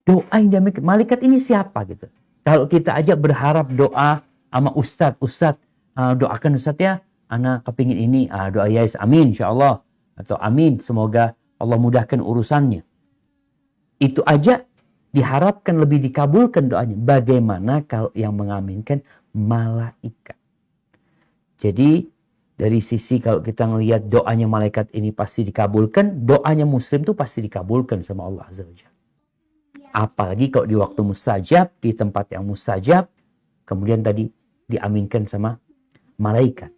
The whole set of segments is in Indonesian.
Doa yang diaminkan malaikat ini siapa gitu. Kalau kita aja berharap doa sama Ustadz, doakan Ustadz ya, anak kepingin ini, doa ya, amin insyaallah, atau amin semoga Allah mudahkan urusannya. Itu aja diharapkan lebih dikabulkan doanya. Bagaimana kalau yang mengaminkan malaikat? Jadi dari sisi kalau kita ngelihat doanya malaikat ini pasti dikabulkan, doanya muslim itu pasti dikabulkan sama Allah Azza wa Jalla. Apalagi kalau di waktu mustajab, di tempat yang mustajab, kemudian tadi diaminkan sama malaikat.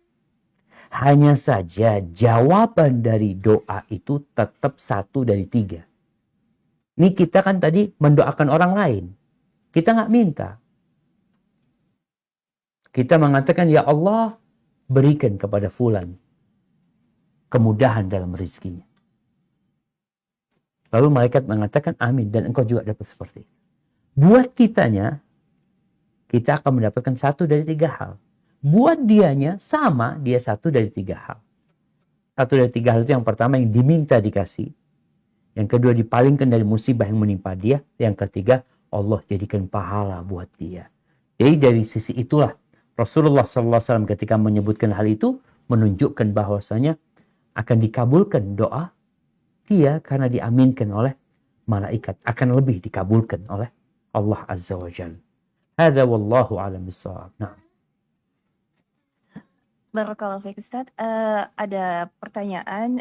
Hanya saja jawaban dari doa itu tetap 1 dari 3. Ini kita kan tadi mendoakan orang lain. Kita nggak minta. Kita mengatakan, ya Allah, berikan kepada fulan kemudahan dalam rezekinya. Lalu malaikat mengatakan amin, dan engkau juga dapat seperti itu. Buat kitanya, kita akan mendapatkan 1 dari 3 hal. Buat dianya sama, dia 1 dari 3 hal. 1 dari 3 hal itu yang pertama yang diminta dikasih. Yang kedua dipalingkan dari musibah yang menimpa dia. Yang ketiga Allah jadikan pahala buat dia. Jadi dari sisi itulah Rasulullah SAW ketika menyebutkan hal itu menunjukkan bahwasanya akan dikabulkan doa dia karena diaminkan oleh malaikat, akan lebih dikabulkan oleh Allah Azza wa Jalla. Hadza wallahu a'lam bissawab. Nah. Barakallahu fiik Ustaz. Ada pertanyaan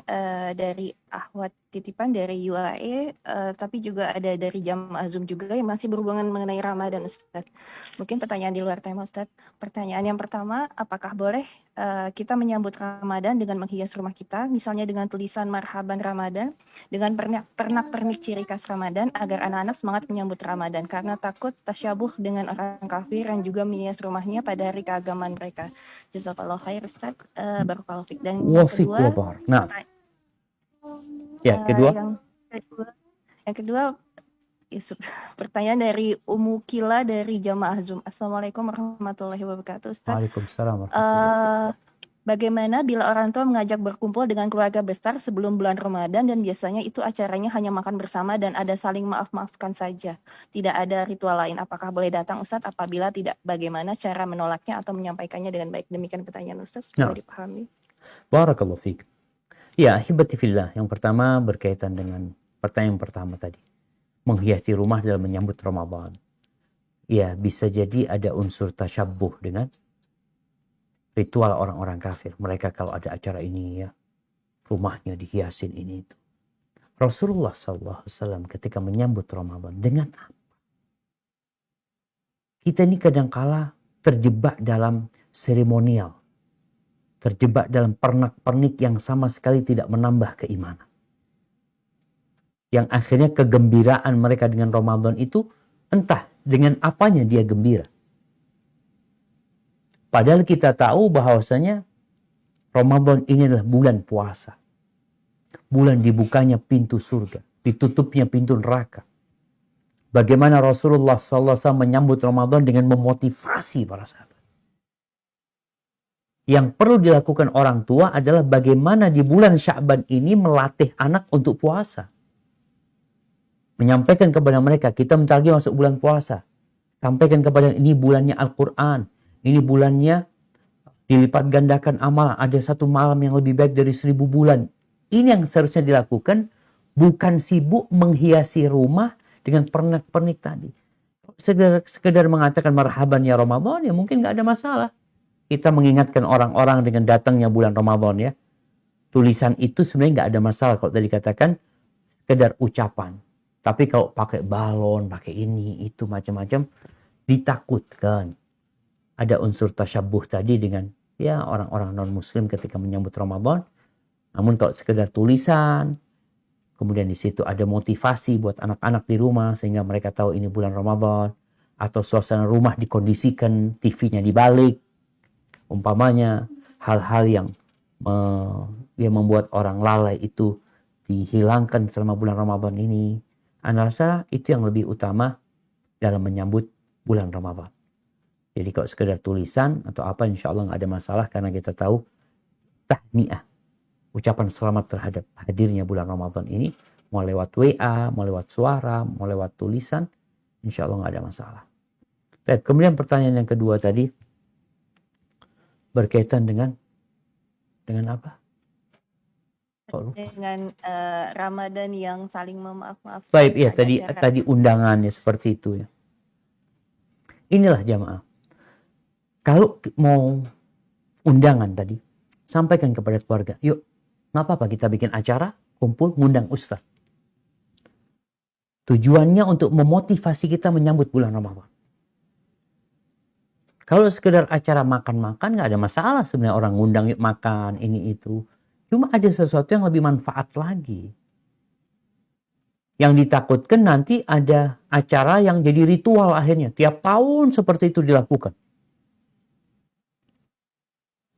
dari Ahwat titipan dari UAE, tapi juga ada dari jamaah Zoom juga yang masih berhubungan mengenai Ramadan Ustaz. Mungkin pertanyaan di luar tema Ustaz. Pertanyaan yang pertama, apakah boleh kita menyambut Ramadan dengan menghias rumah kita, misalnya dengan tulisan Marhaban Ramadan, dengan pernak-pernik ciri khas Ramadan, agar anak-anak semangat menyambut Ramadan, karena takut tasyabuh dengan orang kafir yang juga menghias rumahnya pada hari keagamaan mereka. Jazakallah khair Ustaz. Barakallahu fiik. Dan yang kedua, nah. Ya, kedua. Yang kedua, pertanyaan dari Umu Kila dari jamaah Zoom. Assalamualaikum warahmatullahi wabarakatuh Ustaz. Waalaikumsalam warahmatullahi. Bagaimana bila orang tua mengajak berkumpul dengan keluarga besar sebelum bulan Ramadan dan biasanya itu acaranya hanya makan bersama dan ada saling maaf-maafkan saja. Tidak ada ritual lain. Apakah boleh datang Ustaz? Apabila tidak, bagaimana cara menolaknya atau menyampaikannya dengan baik? Demikian pertanyaan Ustaz. Boleh dipahami. Barakallahu fiik. Ya, hibati fillah. Yang pertama berkaitan dengan pertanyaan pertama tadi. Menghiasi rumah dalam menyambut Ramadan. Ya, bisa jadi ada unsur tasyabbuh dengan ritual orang-orang kafir. Mereka kalau ada acara ini ya, rumahnya dihiasin ini itu. Rasulullah SAW ketika menyambut Ramadan dengan apa? Kita ini kadangkala terjebak dalam seremonial. Terjebak dalam pernak-pernik yang sama sekali tidak menambah keimanan. Yang akhirnya kegembiraan mereka dengan Ramadan itu entah dengan apanya dia gembira. Padahal kita tahu bahwasanya Ramadan ini adalah bulan puasa. Bulan dibukanya pintu surga, ditutupnya pintu neraka. Bagaimana Rasulullah SAW menyambut Ramadan dengan memotivasi para sahabat. Yang perlu dilakukan orang tua adalah bagaimana di bulan Sya'ban ini melatih anak untuk puasa. Menyampaikan kepada mereka, kita bentar lagi masuk bulan puasa. Sampaikan kepada ini bulannya Al-Quran. Ini bulannya dilipat gandakan amal. Ada 1 malam yang lebih baik dari 1000 bulan. Ini yang seharusnya dilakukan. Bukan sibuk menghiasi rumah dengan pernak-pernik tadi. Sekedar mengatakan marhaban ya Ramadan, ya mungkin gak ada masalah. Kita mengingatkan orang-orang dengan datangnya bulan Ramadan ya. Tulisan itu sebenarnya gak ada masalah. Kalau tadi katakan sekedar ucapan. Tapi kalau pakai balon, pakai ini, itu macam-macam, ditakutkan. Ada unsur tasyabuh tadi dengan ya orang-orang non-muslim ketika menyambut Ramadan. Namun kalau sekedar tulisan, kemudian di situ ada motivasi buat anak-anak di rumah sehingga mereka tahu ini bulan Ramadan, atau suasana rumah dikondisikan, TV-nya dibalik, umpamanya hal-hal yang membuat orang lalai itu dihilangkan selama bulan Ramadan ini. Anda rasa itu yang lebih utama dalam menyambut bulan Ramadan. Jadi kalau sekedar tulisan atau apa insya Allah nggak ada masalah karena kita tahu tahniah, ucapan selamat terhadap hadirnya bulan Ramadan ini Mau lewat WA, mau lewat suara, mau lewat tulisan, insya Allah nggak ada masalah. Kemudian pertanyaan yang kedua tadi berkaitan dengan apa? Kok lupa? Dengan Ramadan yang saling memaaf-maafkan Baik, ya ada acara. tadi undangannya seperti itu ya. Inilah jamaah. Kalau mau undangan tadi, sampaikan kepada keluarga. Yuk, nggak apa-apa kita bikin acara, kumpul, ngundang ustaz. Tujuannya untuk memotivasi kita menyambut bulan Ramadan. Kalau sekedar acara makan-makan nggak ada masalah sebenarnya, orang ngundang yuk makan ini itu. Cuma ada sesuatu yang lebih manfaat lagi. Yang ditakutkan nanti ada acara yang jadi ritual akhirnya. Tiap tahun seperti itu dilakukan.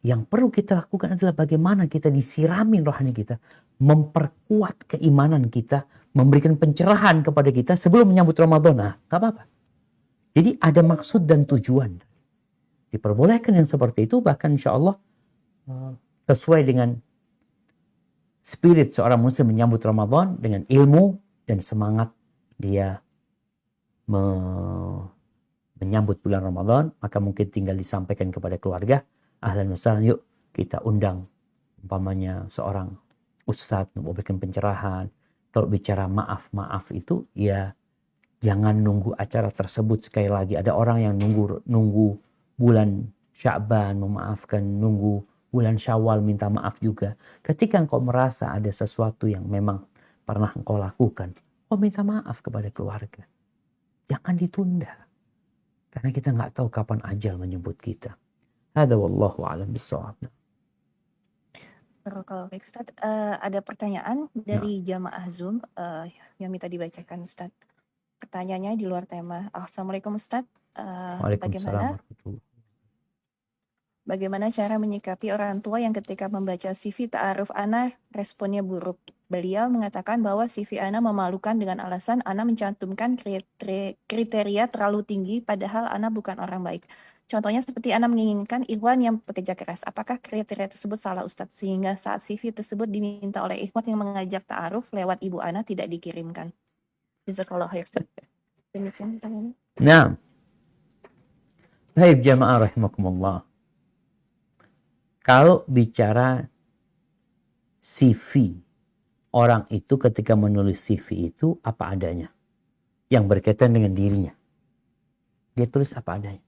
Yang perlu kita lakukan adalah bagaimana kita disiramin rohani kita. Memperkuat keimanan kita. Memberikan pencerahan kepada kita sebelum menyambut Ramadan. Nah, gak apa-apa. Jadi ada maksud dan tujuan. Diperbolehkan yang seperti itu. Bahkan insya Allah sesuai dengan spirit seorang muslim menyambut Ramadan. Dengan ilmu dan semangat dia menyambut bulan Ramadan, maka mungkin tinggal disampaikan kepada keluarga, ahlan wa sahlan, yuk kita undang umpamanya seorang ustadz untuk memberikan pencerahan. Kalau bicara maaf itu ya jangan nunggu acara tersebut. Sekali lagi ada orang yang nunggu bulan Sya'ban memaafkan, nunggu bulan Syawal minta maaf juga. Ketika engkau merasa ada sesuatu yang memang pernah engkau lakukan, kau minta maaf kepada keluarga. Jangan ditunda. Karena kita nggak tahu kapan ajal menjemput kita. Hadza wallahu a'lam bissawab. Kalau Ustaz, ada pertanyaan dari jamaah Zoom yang minta dibacakan Ustaz. Pertanyaannya di luar tema. Assalamualaikum Ustaz. Waalaikumsalam warahmatullahi. Bagaimana cara menyikapi orang tua yang ketika membaca CV ta'aruf Ana responnya buruk? Beliau mengatakan bahwa CV Ana memalukan dengan alasan Ana mencantumkan kriteria terlalu tinggi padahal Ana bukan orang baik. Contohnya seperti Ana menginginkan ikhwan yang bekerja keras. Apakah kriteria tersebut salah Ustadz? Sehingga saat CV tersebut diminta oleh ikhwan yang mengajak ta'aruf lewat ibu Ana tidak dikirimkan. Jazakallah khair. Demikian pertanyaannya. Nah. Baik jamaah rahimakumullah. Kalau bicara CV, orang itu ketika menulis CV itu apa adanya. Yang berkaitan dengan dirinya. Dia tulis apa adanya.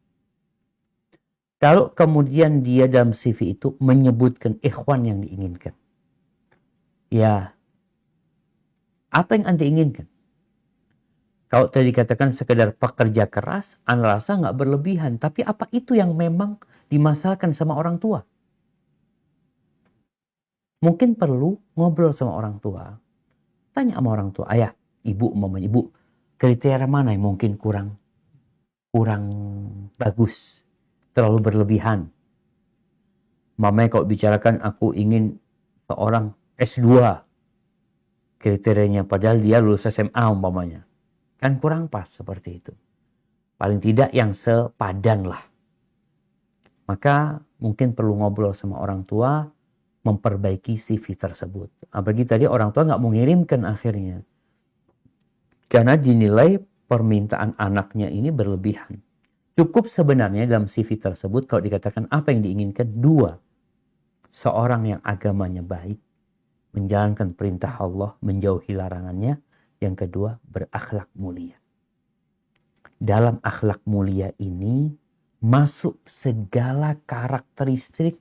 Kalau kemudian dia dalam CV itu menyebutkan ikhwan yang diinginkan. Ya, apa yang Anda inginkan? Kalau tadi dikatakan sekedar pekerja keras, Anda rasa nggak berlebihan. Tapi apa itu yang memang dimasalahkan sama orang tua? Mungkin perlu ngobrol sama orang tua. Tanya sama orang tua, ayah, ibu, mamanya ibu, kriteria mana yang mungkin kurang bagus, terlalu berlebihan. Mamanya kalau bicarakan aku ingin seorang S2, kriterianya padahal dia lulus SMA umpamanya. Kan kurang pas seperti itu. Paling tidak yang sepadan lah. Maka mungkin perlu ngobrol sama orang tua, memperbaiki CV tersebut. Apalagi tadi orang tua nggak mengirimkan akhirnya. Karena dinilai permintaan anaknya ini berlebihan. Cukup sebenarnya dalam CV tersebut kalau dikatakan apa yang diinginkan. 2. Seorang yang agamanya baik. Menjalankan perintah Allah, menjauhi larangannya. Yang kedua, berakhlak mulia. Dalam akhlak mulia ini masuk segala karakteristik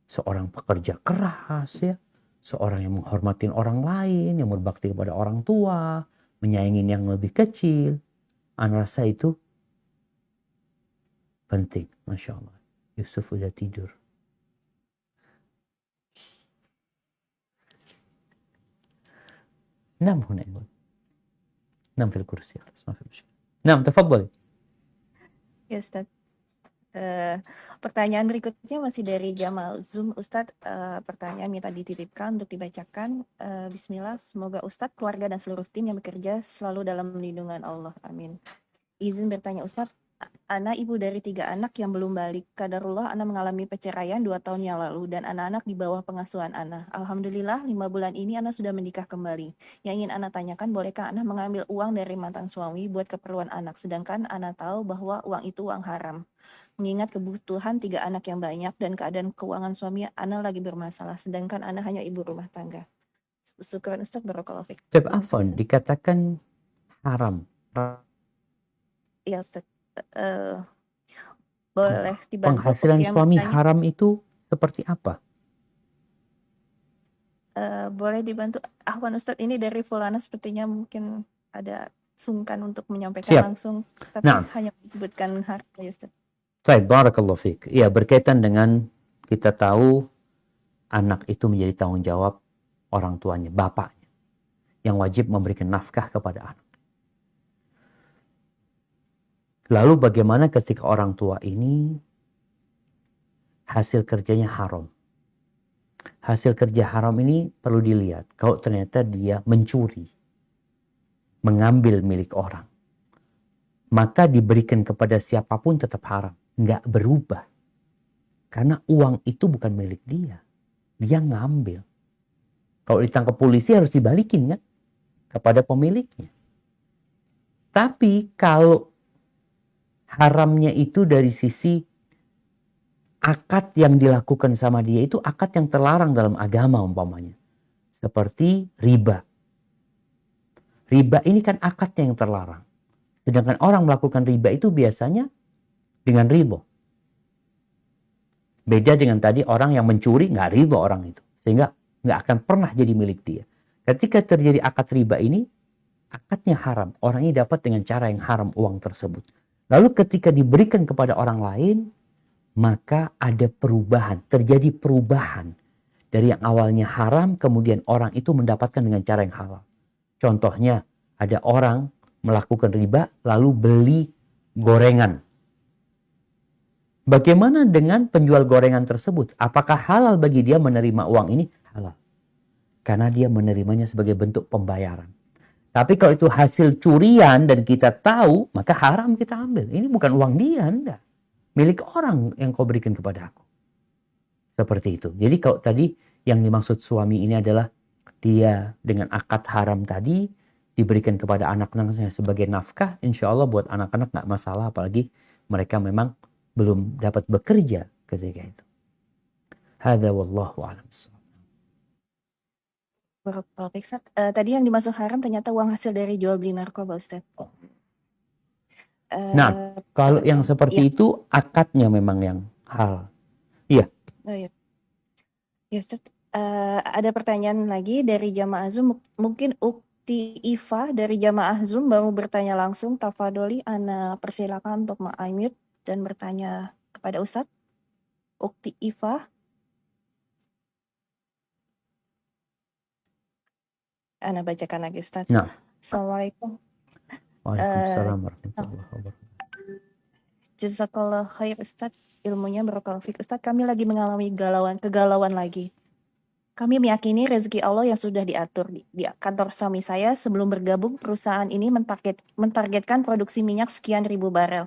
seorang pekerja keras ya, seorang yang menghormatin orang lain, yang berbakti kepada orang tua, menyayangin yang lebih kecil. Ana rasa itu penting, Masya Allah. Yusuf udah tidur. نعم هنا أيضا نعم في الكرسي خلاص ما في مشكلة نعم تفضلي. Ya Ustaz. Pertanyaan berikutnya masih dari jamaah Zoom Ustadz. Pertanyaan minta dititipkan untuk dibacakan. Bismillah, semoga Ustadz, keluarga dan seluruh tim yang bekerja selalu dalam lindungan Allah. Amin. Izin bertanya Ustadz, Ana ibu dari 3 anak yang belum balik. Qadarullah Ana mengalami perceraian 2 tahun yang lalu dan anak-anak di bawah pengasuhan Ana. Alhamdulillah 5 bulan ini Ana sudah menikah kembali. Yang ingin Ana tanyakan, bolehkah Ana mengambil uang dari mantan suami buat keperluan anak, sedangkan Ana tahu bahwa uang itu uang haram. Mengingat kebutuhan 3 anak yang banyak dan keadaan keuangan suami Ana lagi bermasalah, sedangkan Ana hanya ibu rumah tangga. Syukran Ustaz, barakallahu fiik. Syekh Permisi Afwan, Ustaz. dikatakan haram. Iya Ustaz. Eh, boleh dibantu Penghasilan yang suami bertanya? haram itu seperti apa? Boleh dibantu Ahwan Ustadz, ini dari Fulana sepertinya mungkin ada sungkan untuk menyampaikan Siap. langsung, tapi Nah, hanya menyebutkan harta ya Ustadz. baik, barakallahu fiik. Ya, berkaitan dengan kita tahu anak itu menjadi tanggung jawab orang tuanya, bapaknya, yang wajib memberikan nafkah kepada anak. Lalu bagaimana ketika orang tua ini hasil kerjanya haram? Hasil kerja haram ini perlu dilihat. Kalau ternyata dia mencuri, mengambil milik orang, maka diberikan kepada siapapun tetap haram. Nggak berubah. Karena uang itu bukan milik dia. Dia ngambil. Kalau ditangkap polisi harus dibalikin kan kepada pemiliknya. Tapi kalau haramnya itu dari sisi akad yang dilakukan sama dia itu akad yang terlarang dalam agama umpamanya. Seperti riba. Riba ini kan akadnya yang terlarang. Sedangkan orang melakukan riba itu biasanya dengan riba. Beda dengan tadi orang yang mencuri, nggak riba orang itu. Sehingga nggak akan pernah jadi milik dia. Ketika terjadi akad riba ini, akadnya haram. Orang ini dapat dengan cara yang haram uang tersebut. Lalu ketika diberikan kepada orang lain, maka ada perubahan. Terjadi perubahan. Dari yang awalnya haram, kemudian orang itu mendapatkan dengan cara yang halal. Contohnya, ada orang melakukan riba, lalu beli gorengan. Bagaimana dengan penjual gorengan tersebut? Apakah halal bagi dia menerima uang ini? Halal. Karena dia menerimanya sebagai bentuk pembayaran. Tapi kalau itu hasil curian dan kita tahu, maka haram kita ambil. Ini bukan uang dia, enggak. Milik orang yang kau berikan kepada aku. Seperti itu. Jadi kalau tadi yang dimaksud suami ini adalah dia dengan akad haram tadi diberikan kepada anak-anaknya sebagai nafkah, insya Allah buat anak-anak nggak masalah, apalagi mereka memang belum dapat bekerja ketika itu. Hadza wallahu a'lam. Barakallahu fiik, Ustadz. Tadi yang dimaksud haram ternyata uang hasil dari jual beli narkoba Ustadz. Nah, kalau yang Ya, seperti itu akadnya memang yang hal. Iya. ya. Ya Ustadz, ada pertanyaan lagi dari jamaah Zoom. Mungkin Ukti Iva dari jamaah Zoom baru bertanya langsung. Tafadoli, Ana persilakan untuk unmute dan bertanya kepada Ustadz. Ukti Iva. Ana bacakan lagi Ustadz. Nah. Assalamualaikum. Waalaikumsalam warahmatullahi wabarakatuh. Jazakallah khair Ustadz. Ilmunya barakallahu fiik. Ustadz, kami lagi mengalami kegalauan lagi. Kami meyakini rezeki Allah yang sudah diatur di kantor suami saya. Sebelum bergabung, perusahaan ini mentargetkan produksi minyak sekian ribu barel.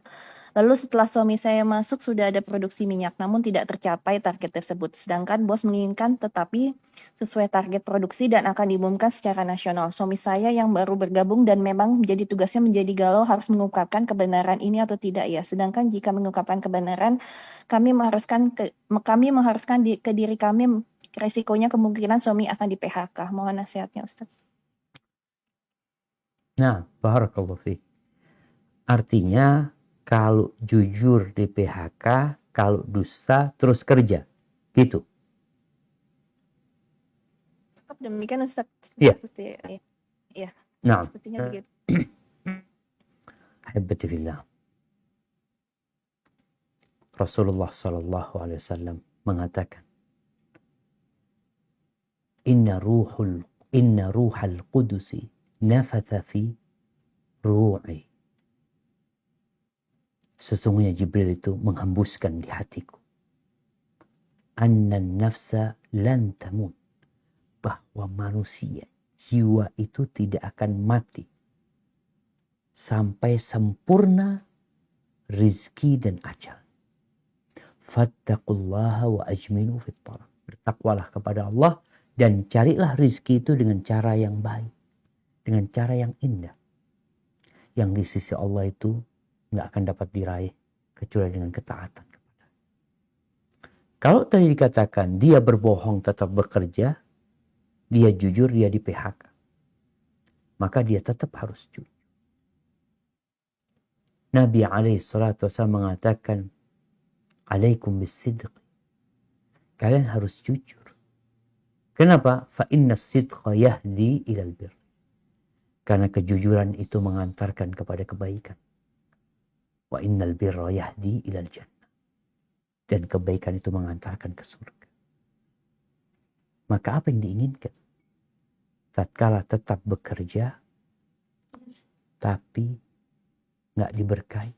Lalu setelah suami saya masuk sudah ada produksi minyak, namun tidak tercapai target tersebut. Sedangkan bos menginginkan tetapi sesuai target produksi dan akan diumumkan secara nasional. Suami saya yang baru bergabung dan memang menjadi tugasnya menjadi galau harus mengungkapkan kebenaran ini atau tidak ya. Sedangkan jika mengungkapkan kebenaran, kami mengharuskan ke diri kami resikonya kemungkinan suami akan di PHK. Mohon nasihatnya Ustaz. Nah, barakallahu fiik. Artinya kalau jujur di PHK, kalau dusta terus kerja. Gitu. Demikian Ustaz. Iya. Iya. Nah. Sepertinya begitu. Ahibati fillah. Rasulullah sallallahu alaihi wasallam mengatakan, Inna ruhal qudusi nafatha fi ru'i. Sesungguhnya Jibril itu menghembuskan di hatiku. Annan nafsa lan tamut. Bahwa manusia, jiwa itu tidak akan mati. Sampai sempurna rizki dan ajal. Fattaqullaha wa ajminu fit talab. Bertakwalah kepada Allah dan carilah rizki itu dengan cara yang baik, dengan cara yang indah. Yang di sisi Allah itu nggak akan dapat diraih kecuali dengan ketaatan kepada. Kalau tadi dikatakan dia berbohong tetap bekerja, dia jujur dia di PHK, maka dia tetap harus jujur. Nabi SAW mengatakan, alaikum bisidq. Kalian harus jujur. Kenapa? Fa inna sidqa yahdi ilal bir. Karena kejujuran itu mengantarkan kepada kebaikan. Wa innal birra yahdi ilal jannah. Dan kebaikan itu mengantarkan ke surga. Maka apa yang diinginkan? Tatkala tetap bekerja, tapi nggak diberkahi,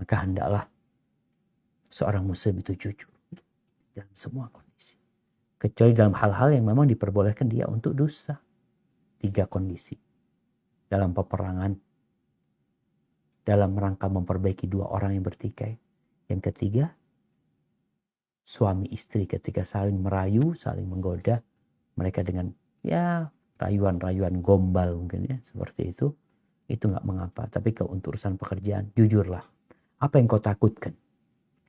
maka hendaklah seorang muslim itu jujur dalam semua kondisi. Kecuali dalam hal-hal yang memang diperbolehkan dia untuk dusta. 3 kondisi. Dalam peperangan, dalam rangka memperbaiki 2 orang yang bertikai. Yang ketiga, suami istri ketika saling merayu, saling menggoda mereka dengan ya rayuan-rayuan gombal mungkin ya, seperti itu nggak mengapa. Tapi kalau untuk urusan pekerjaan, jujurlah. Apa yang kau takutkan?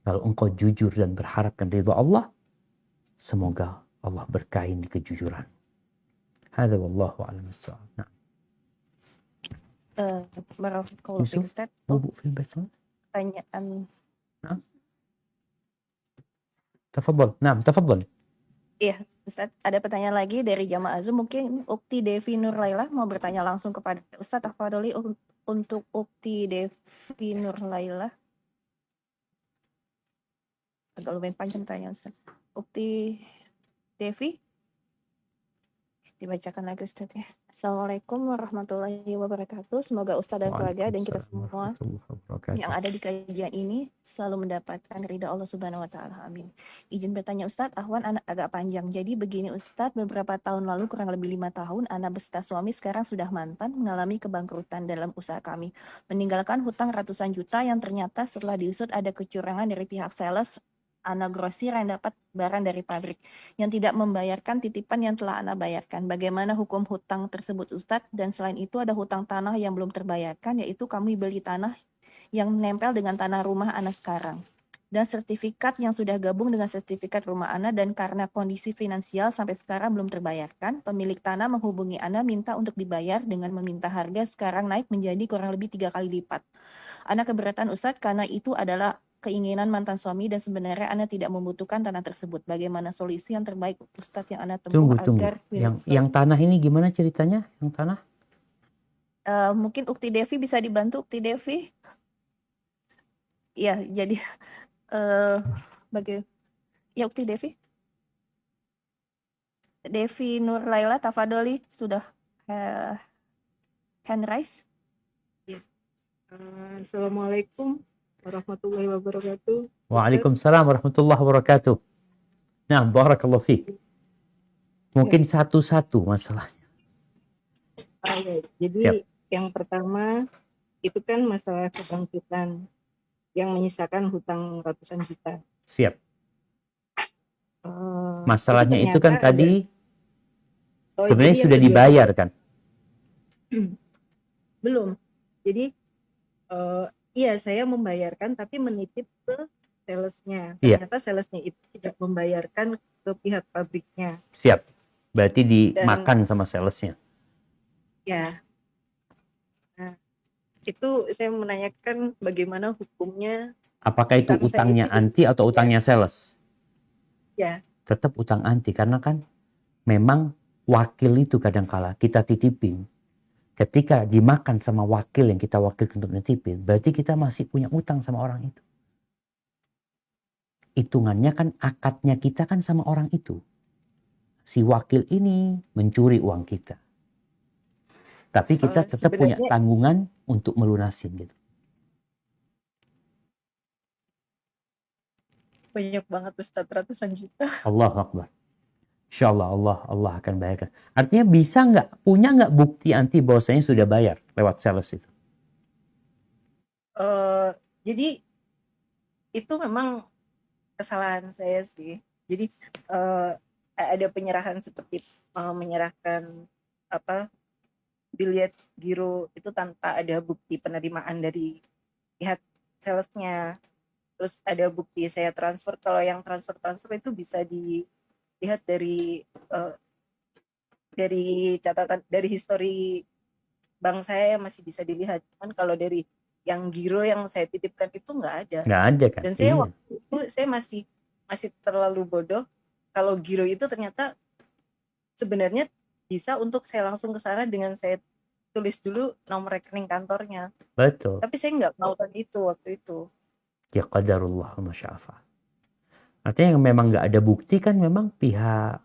Kalau engkau jujur dan berharapkan ridha Allah, semoga Allah berkahi di kejujuran. Hadza wallahu a'lam bissawab. Nah, Barakallahu fiik, Yusuf, Ustaz. bubuk fil bait. Pertanyaan. Nah, tafadhal. Nah, tafadhal. Iya, Ustaz, ada pertanyaan lagi dari jamaah Zoom. Mungkin Ukti Devi Nur Laila mau bertanya langsung kepada Ustaz Afadholi. Untuk Ukti Devi Nur Laila. Agak lumayan panjang pertanyaan, Ustaz. Ukti Devi. Dibacakan lagi, Ustaz ya. Assalamualaikum warahmatullahi wabarakatuh. Semoga Ustaz dan keluarga dan kita semua yang ada di kajian ini selalu mendapatkan ridha Allah Subhanahu wa taala. Amin. Izin bertanya Ustadz, Ahwan anak agak panjang. Jadi begini Ustadz, beberapa tahun lalu kurang lebih 5 tahun anak beserta suami sekarang sudah mantan mengalami kebangkrutan dalam usaha kami. Meninggalkan hutang ratusan juta yang ternyata setelah diusut ada kecurangan dari pihak sales anak grosir yang dapat barang dari pabrik yang tidak membayarkan titipan yang telah anak bayarkan. Bagaimana hukum hutang tersebut Ustadz? Dan selain itu ada hutang tanah yang belum terbayarkan, yaitu kami beli tanah yang nempel dengan tanah rumah anak sekarang. Dan sertifikat yang sudah gabung dengan sertifikat rumah anak, dan karena kondisi finansial sampai sekarang belum terbayarkan, pemilik tanah menghubungi anak minta untuk dibayar dengan meminta harga sekarang naik menjadi kurang lebih 3 kali lipat. Anak keberatan Ustadz karena itu adalah keinginan mantan suami dan sebenarnya Ana tidak membutuhkan tanah tersebut. Bagaimana solusi yang terbaik Ustadz yang Ana tempuh agar Yang tanah ini gimana ceritanya? Yang tanah? Mungkin Ukti Devi bisa dibantu, Ukti Devi. Ya, jadi ya Ukti Devi. Devi Nur Laila Tafadoli sudah hand raise. Ya. Assalamualaikum warahmatullahi wabarakatuh. Waalaikumsalam warahmatullahi wabarakatuh. Nah, barakallahu fiik. Mungkin satu-satu masalahnya. Ya. Jadi yang pertama itu kan masalah kebangkrutan yang menyisakan hutang ratusan juta. Siap. Masalahnya itu kan tadi sebenarnya sudah dibayar kan? Belum. Jadi iya saya membayarkan tapi menitip ke salesnya. Ternyata salesnya itu tidak membayarkan ke pihak pabriknya. Siap. Berarti dimakan sama salesnya. Ya. Nah, itu saya menanyakan bagaimana hukumnya. Apakah itu utangnya anti atau utangnya sales? Ya. Tetap utang anti karena kan memang wakil itu kadangkala kita titipin. Ketika dimakan sama wakil yang kita wakilkan untuk nitipin, berarti kita masih punya utang sama orang itu. Hitungannya kan akadnya kita kan sama orang itu. Si wakil ini mencuri uang kita. Tapi kita tetap punya tanggungan untuk melunasin gitu. Banyak banget Ustaz, ratusan juta. Allahu Akbar. Insya Allah Allah akan bayarkan. Artinya punya nggak bukti anti bahwasanya sudah bayar lewat sales itu? Eh, jadi itu memang kesalahan saya sih. Jadi eh, ada penyerahan seperti menyerahkan apa bilet giro itu tanpa ada bukti penerimaan dari pihak salesnya. Terus ada bukti saya transfer. Kalau yang transfer itu bisa dilihat eh, dari catatan, dari histori bank saya masih bisa dilihat. Cuman kalau dari yang giro yang saya titipkan itu nggak ada. Nggak ada kan? Dan saya Iya. waktu itu saya masih terlalu bodoh kalau giro itu ternyata sebenarnya bisa untuk saya langsung ke sana dengan saya tulis dulu nomor rekening kantornya. Betul. Tapi saya nggak melakukan itu waktu itu. Ya qadarullah wa masya'afal. Artinya yang memang nggak ada bukti kan memang pihak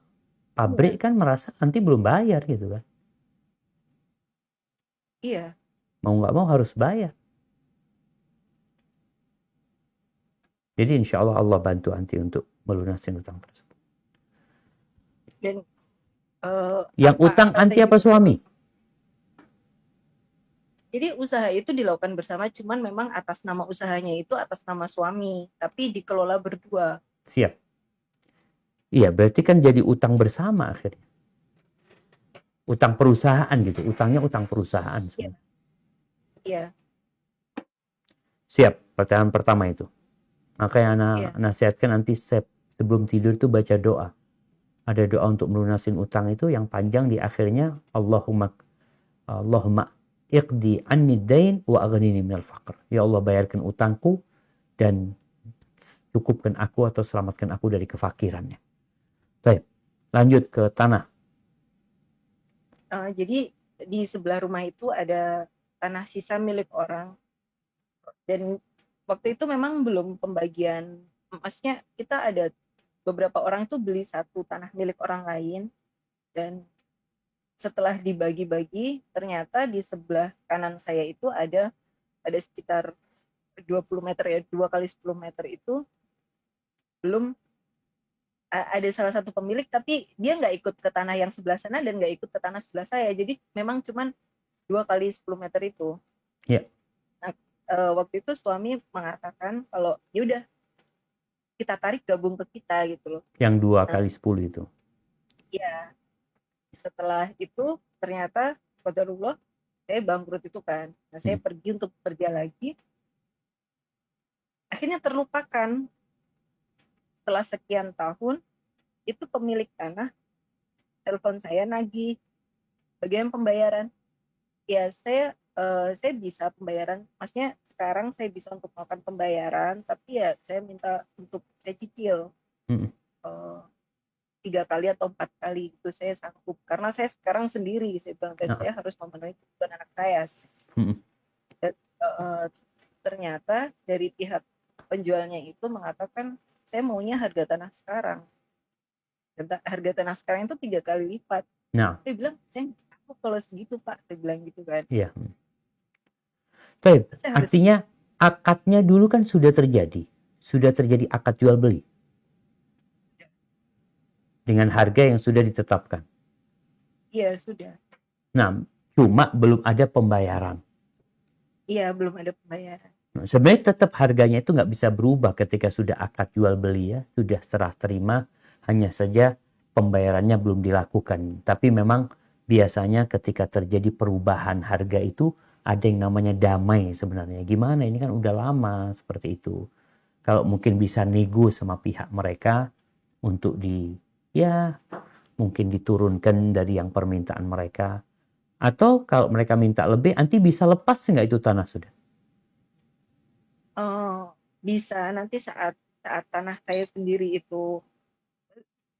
Iya, pabrik kan merasa nanti belum bayar gitu kan. iya. Mau nggak mau harus bayar. Jadi insya Allah Allah bantu anti untuk melunasi utang tersebut. Dan Yang utang apa anti saya apa juga, suami? jadi usaha itu dilakukan bersama, cuman memang atas nama usahanya itu atas nama suami, tapi dikelola berdua. Siap. Iya, berarti kan jadi utang bersama akhirnya. Utang perusahaan gitu. Utangnya utang perusahaan Iya, sebenarnya. iya, Siap. Pertanyaan pertama itu. Maka yang iya. nasihatkan nanti sebelum tidur itu baca doa. Ada doa untuk melunasin utang itu yang panjang di akhirnya Allahumma iqdi anni dain wa aghnini minal faqr. Ya Allah bayarkan utangku dan cukupkan aku atau selamatkan aku dari kefakirannya. Baik, lanjut ke tanah. Jadi di sebelah rumah itu ada tanah sisa milik orang, dan waktu itu memang belum pembagian. Maksudnya kita ada beberapa orang itu beli satu tanah milik orang lain, dan setelah dibagi-bagi ternyata di sebelah kanan saya itu ada sekitar 20 meter ya, 2 kali 10 meter itu belum ada salah satu pemilik, tapi dia nggak ikut ke tanah yang sebelah sana dan nggak ikut ke tanah sebelah saya. Jadi memang cuman 2 kali 10 meter itu. Ya. Nah, waktu itu suami mengatakan kalau yaudah kita tarik gabung ke kita gitu loh. Yang 2 Nah, kali 10 itu. ya setelah itu ternyata qadarullah saya bangkrut itu kan. Nah, saya pergi untuk kerja lagi. Akhirnya terlupakan setelah sekian tahun itu pemilik tanah telepon saya nagih bagian pembayaran. Ya saya bisa pembayaran, maksudnya sekarang saya bisa untuk melakukan pembayaran, tapi ya saya minta untuk saya cicil Hmm. 3 kali atau 4 kali itu saya sanggup, karena saya sekarang sendiri saya bilang, dan saya harus memenuhi kebutuhan anak saya. Hmm. Dan, ternyata dari pihak penjualnya itu mengatakan saya maunya harga tanah sekarang, dan harga tanah sekarang itu 3 kali lipat. Nah, Saya bilang saya nggak tahu kalau segitu Pak, saya bilang gitu kan. iya. Baik, Saya harus artinya akadnya dulu kan sudah terjadi. Sudah terjadi akad jual beli. Dengan harga yang sudah ditetapkan. iya sudah. Nah, cuma belum ada pembayaran. Iya, belum ada pembayaran. Nah, sebenarnya tetap harganya itu nggak bisa berubah ketika sudah akad jual beli ya. Sudah serah terima, hanya saja pembayarannya belum dilakukan. Tapi memang biasanya ketika terjadi perubahan harga itu ada yang namanya damai sebenarnya. Gimana? Ini kan udah lama seperti itu. Kalau mungkin bisa nego sama pihak mereka untuk mungkin diturunkan dari yang permintaan mereka. Atau kalau mereka minta lebih, nanti bisa lepas nggak itu tanah sudah? Bisa nanti saat tanah saya sendiri itu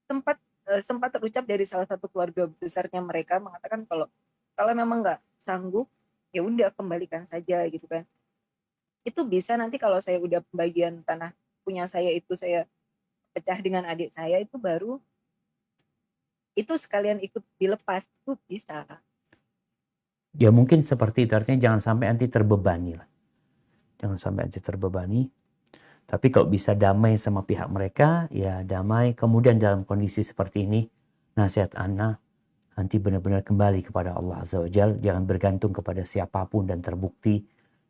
sempat terucap dari salah satu keluarga besarnya mereka mengatakan kalau memang nggak sanggup ya udah kembalikan saja gitu kan. Itu bisa nanti kalau saya udah pembagian tanah punya saya itu saya pecah dengan adik saya, itu baru itu sekalian ikut dilepas, itu bisa. Ya mungkin seperti itu, artinya jangan sampai nanti terbebani lah. Jangan sampai nanti terbebani. Tapi kalau bisa damai sama pihak mereka, ya damai. Kemudian dalam kondisi seperti ini, nasihat Ana, nanti benar-benar kembali kepada Allah Azza wa Jal. Jangan bergantung kepada siapapun dan terbukti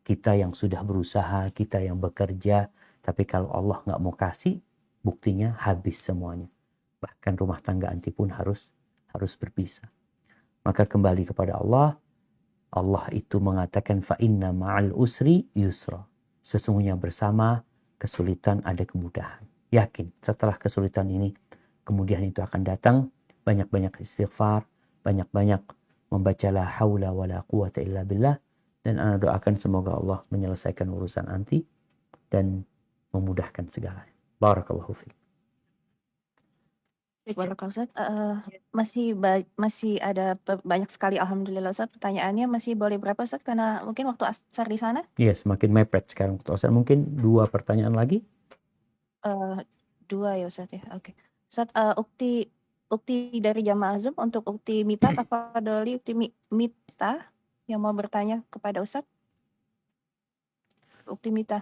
kita yang sudah berusaha, kita yang bekerja, tapi kalau Allah nggak mau kasih, buktinya habis semuanya. Bahkan rumah tangga anti pun harus berpisah. Maka kembali kepada Allah. Allah itu mengatakan fa inna ma'al usri yusra. Sesungguhnya bersama kesulitan ada kemudahan. Yakin setelah kesulitan ini kemudian itu akan datang. Banyak-banyak istighfar, banyak-banyak membaca la haula wala quwata illa billah, dan ana doakan semoga Allah menyelesaikan urusan anti dan memudahkan segalanya. Barakallahu fiik. Baik, Barakallahu Ustaz. Masih ada banyak sekali alhamdulillah Ustaz pertanyaannya. Masih boleh berapa Ustaz? Karena mungkin waktu asar di sana. Iya, semakin mepet sekarang. Ustaz, mungkin 2 pertanyaan lagi. 2 ya Ustaz ya. Oke. Ustaz, ukti dari jamaah Zoom untuk ukti Mita, tafadholi ukti Mita yang mau bertanya kepada Ustaz. Ukti Mita.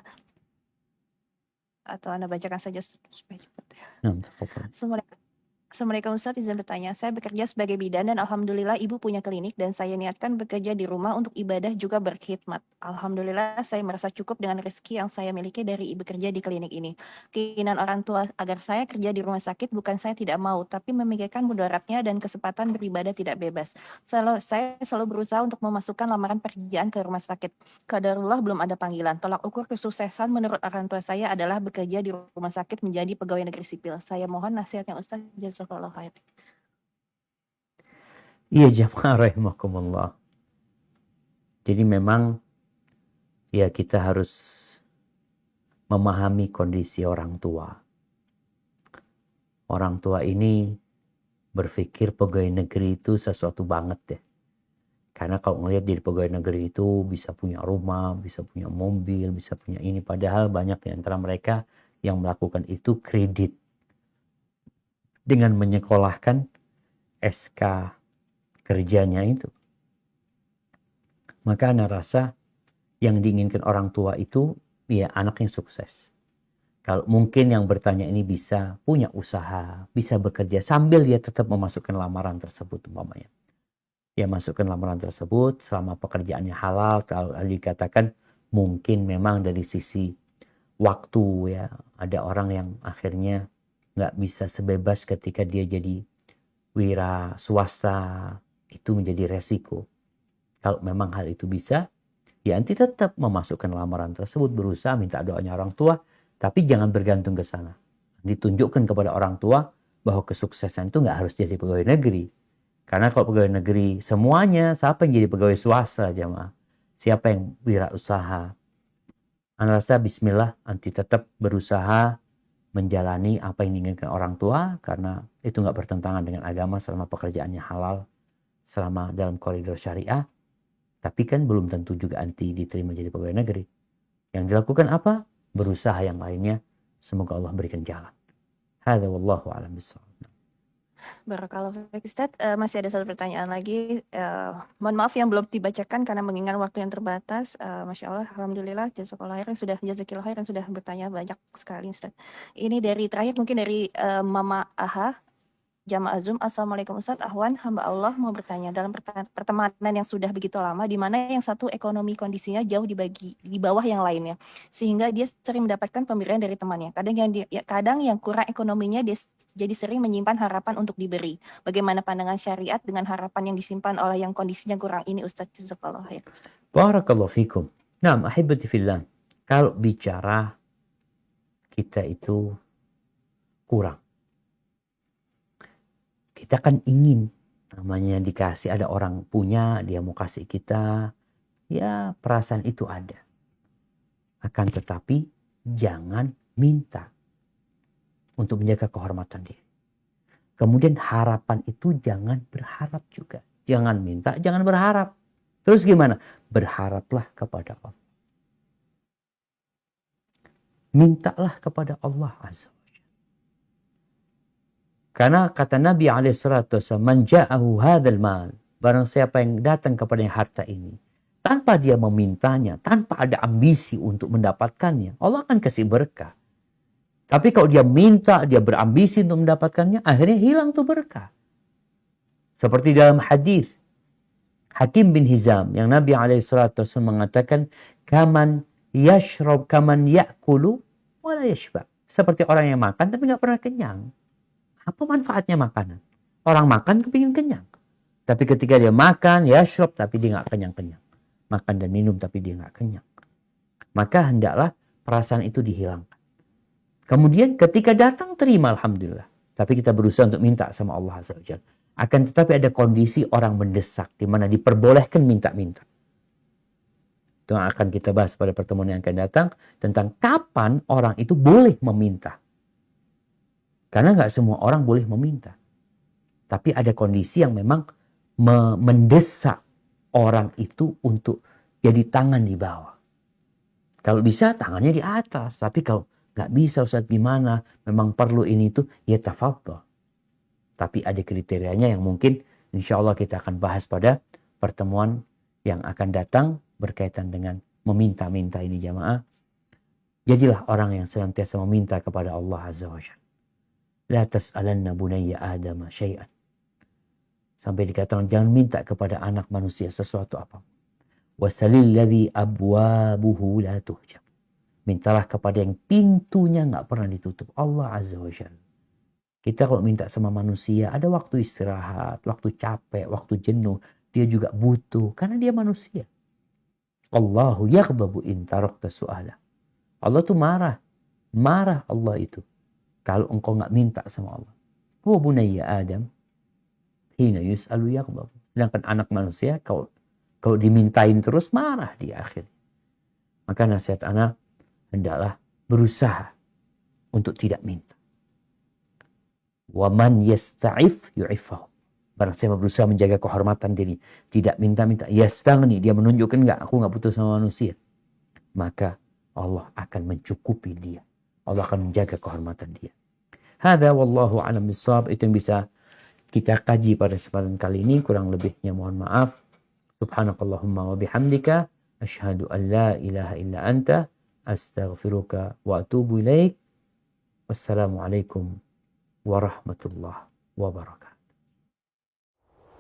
Atau Anda bacakan saja supaya cepat. Nah, tafadhal. Assalamualaikum Ustaz, izin bertanya. Saya bekerja sebagai bidan dan alhamdulillah ibu punya klinik dan saya niatkan bekerja di rumah untuk ibadah juga berkhidmat. Alhamdulillah saya merasa cukup dengan rezeki yang saya miliki dari bekerja di klinik ini. Keinginan orang tua agar saya kerja di rumah sakit bukan saya tidak mau, tapi memikirkan mudaratnya dan kesempatan beribadah tidak bebas. Saya selalu berusaha untuk memasukkan lamaran pekerjaan ke rumah sakit. Qadarullah belum ada panggilan. Tolak ukur kesuksesan menurut orang tua saya adalah bekerja di rumah sakit menjadi pegawai negeri sipil. Saya mohon nasihatnya Ustaz. Jazakallahu khair. Iya jamaah rahimakumullah. Jadi memang ya kita harus memahami kondisi orang tua. Orang tua ini berpikir pegawai negeri itu sesuatu banget deh. Karena kalau ngelihat jadi pegawai negeri itu bisa punya rumah, bisa punya mobil, bisa punya ini. Padahal banyak di antara mereka yang melakukan itu kredit. Dengan menyekolahkan SK kerjanya itu. Maka Anda rasa yang diinginkan orang tua itu ya anaknya sukses. Kalau mungkin yang bertanya ini bisa punya usaha, bisa bekerja sambil dia tetap memasukkan lamaran tersebut umpamanya. Ya masukkan lamaran tersebut selama pekerjaannya halal. Kalau dikatakan mungkin memang dari sisi waktu ya ada orang yang akhirnya nggak bisa sebebas ketika dia jadi wira swasta, itu menjadi resiko. Kalau memang hal itu bisa, ya nanti tetap memasukkan lamaran tersebut, berusaha minta doanya orang tua, tapi jangan bergantung ke sana. Ditunjukkan kepada orang tua bahwa kesuksesan itu nggak harus jadi pegawai negeri. Karena kalau pegawai negeri semuanya, siapa yang jadi pegawai swasta jamaah? Siapa yang wira usaha? Anda rasa bismillah, nanti tetap berusaha menjalani apa yang diinginkan orang tua karena itu nggak bertentangan dengan agama selama pekerjaannya halal, selama dalam koridor syariah. Tapi kan belum tentu juga anti diterima jadi pegawai negeri. Yang dilakukan apa? Berusaha yang lainnya. Semoga Allah berikan jalan. Hadza wallahu a'lam bishawab. Barakallahu fiik Ustaz. Masih ada satu pertanyaan lagi. Mohon maaf yang belum dibacakan karena mengingat waktu yang terbatas. Masya Allah, alhamdulillah, jazakallahu khairan sudah bertanya banyak sekali Ustaz. Ini dari terakhir mungkin dari Mama Aha. Jamaah Zoom, Assalamualaikum Ustaz, Ahwan, hamba Allah mau bertanya, dalam pertemanan yang sudah begitu lama, di mana yang satu ekonomi kondisinya jauh di bawah yang lainnya, sehingga dia sering mendapatkan pemberian dari temannya. Kadang yang kurang ekonominya dia jadi sering menyimpan harapan untuk diberi. Bagaimana pandangan syariat dengan harapan yang disimpan oleh yang kondisinya kurang ini, Ustaz? Jazakallahu khair. Barakallahu fikum. Nah, ahibati fillah. Kalau bicara kita itu kurang. Kita kan ingin namanya dikasih, ada orang punya, dia mau kasih kita. Ya perasaan itu ada. Akan tetapi jangan minta untuk menjaga kehormatan diri. Kemudian harapan itu jangan berharap juga. Jangan minta, jangan berharap. Terus gimana? Berharaplah kepada Allah. Mintalah kepada Allah Azza. Karena kata Nabi SAW, man ja'ahu hadzal mal, barang siapa yang datang kepada harta ini, tanpa dia memintanya, tanpa ada ambisi untuk mendapatkannya, Allah akan kasih berkah. Tapi kalau dia minta, dia berambisi untuk mendapatkannya, akhirnya hilang tuh berkah. Seperti dalam hadis Hakim bin Hizam yang Nabi SAW mengatakan kaman yashrab kaman yakulu wala yashba. Seperti orang yang makan tapi nggak pernah kenyang. Apa manfaatnya makanan? Orang makan kepingin kenyang. Tapi ketika dia makan, yashrab tapi dia nggak kenyang-kenyang. Makan dan minum tapi dia nggak kenyang. Maka hendaklah perasaan itu dihilangkan. Kemudian ketika datang terima alhamdulillah. Tapi kita berusaha untuk minta sama Allah Azza wa Jalla. Akan tetapi ada kondisi orang mendesak di mana diperbolehkan minta-minta. Itu yang akan kita bahas pada pertemuan yang akan datang tentang kapan orang itu boleh meminta. Karena nggak semua orang boleh meminta. Tapi ada kondisi yang memang mendesak orang itu untuk jadi tangan di bawah. Kalau bisa tangannya di atas. Tapi kalau nggak bisa Ustaz gimana? Memang perlu ini itu ya tafadhol. Tapi ada kriterianya yang mungkin insya Allah kita akan bahas pada pertemuan yang akan datang berkaitan dengan meminta-minta ini jamaah. Jadilah orang yang senantiasa meminta kepada Allah Azza wa Jalla. La tas'alanna bunayya Adama syai'an. Sampai dikatakan jangan minta kepada anak manusia sesuatu apa. Wasalil ladzi abwabuhu la tuhjab. Mintalah kepada yang pintunya nggak pernah ditutup. Allah Azza wa Jalla. Kita kalau minta sama manusia, ada waktu istirahat, waktu capek, waktu jenuh. Dia juga butuh, karena dia manusia. Allahu yaghdabu in tarakta su'ala. Allah tuh marah. Marah Allah itu. Kalau engkau nggak minta sama Allah. Wa bunayya Adam. Hina yus'alu yaghdabu. Sedangkan anak manusia, kalau dimintain terus, marah di akhir. Maka nasihat anak, hendaklah berusaha untuk tidak minta. Waman yasta'if yu'iffahu. Barang siapa berusaha menjaga kehormatan diri, tidak minta-minta, yastaghni, dia menunjukkan enggak, aku enggak butuh sama manusia. Maka Allah akan mencukupi dia. Allah akan menjaga kehormatan dia. Hadza wallahu a'lam bissawab. Itu yang bisa kita kaji pada kesempatan kali ini. Kurang lebihnya mohon maaf. Subhanakallahumma wa bihamdika asyhadu an la ilaha illa anta astaghfiruka wa atubu ilaik. Wassalamualaikum warahmatullahi wabarakatuh.